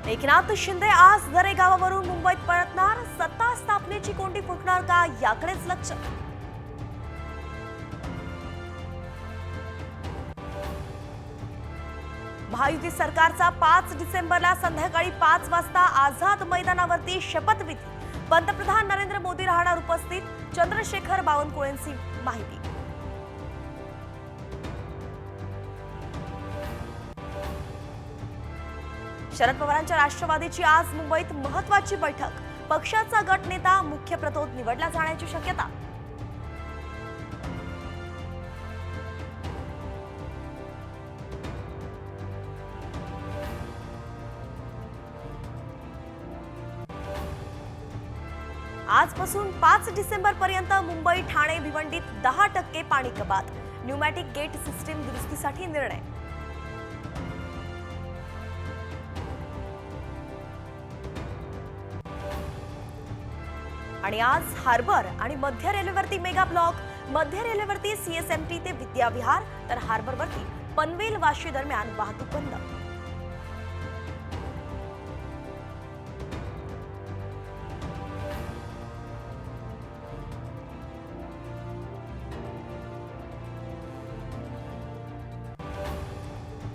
एकनाथ शिंदे आज दरेगावावरून मुंबईत परतणार। सत्ता स्थापनेची कोंडी फुटणार का याकडेच लक्ष। महायुती सरकारचा 5 डिसेंबरला संध्याकाळी 5 वाजता आझाद मैदानावरती शपथविधी। पंतप्रधान नरेंद्र मोदी राहणार उपस्थित। चंद्रशेखर बावनकुळेंची माहिती। शरद पवारांच्या राष्ट्रवादीची आज मुंबईत महत्त्वाची बैठक। पक्षाचा गट नेता मुख्य प्रतोद निवडला जाण्याची शक्यता। आजपासून 5 डिसेंबर पर्यंत मुंबई ठाणे भिवंडीत 10% पाणी कपात। न्यूमॅटिक गेट सिस्टीम दुरुस्तीसाठी निर्णय। आणि आज हार्बर आणि मध्य रेल्वेवरती मेगा ब्लॉक। मध्य रेल्वेवरती सीएसएमटी ते विद्याविहार तर हार्बरवरती पनवेल वाशी दरम्यान वाहतूक बंद।